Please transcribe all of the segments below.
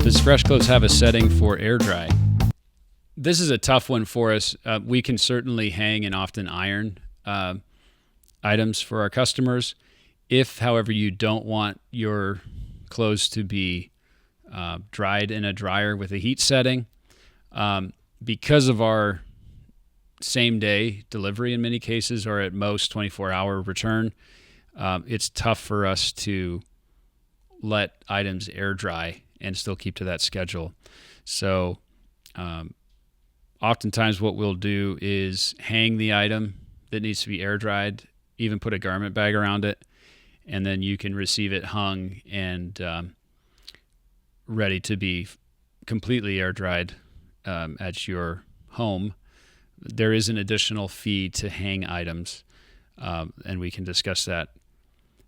Does Fresh Clothes have a setting for air dry? This is a tough one for us. We can certainly hang and often iron items for our customers. If, however, you don't want your clothes to be dried in a dryer with a heat setting, because of our same-day delivery in many cases, or at most 24-hour return, it's tough for us to let items air dry and still keep to that schedule. So oftentimes what we'll do is hang the item that needs to be air dried, even put a garment bag around it, and then you can receive it hung and ready to be completely air dried at your home. There is an additional fee to hang items, and we can discuss that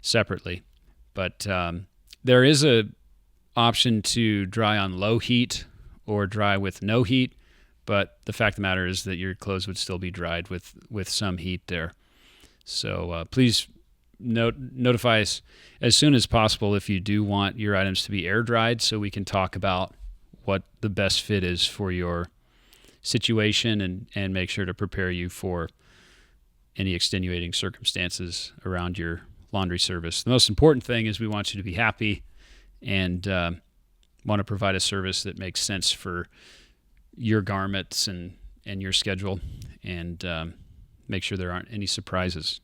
separately. But there is a option to dry on low heat or dry with no heat, but the fact of the matter is that your clothes would still be dried with some heat there. So please notify us as soon as possible if you do want your items to be air dried, so we can talk about what the best fit is for your situation and make sure to prepare you for any extenuating circumstances around your laundry service. The most important thing is we want you to be happy and want to provide a service that makes sense for your garments and your schedule, and make sure there aren't any surprises.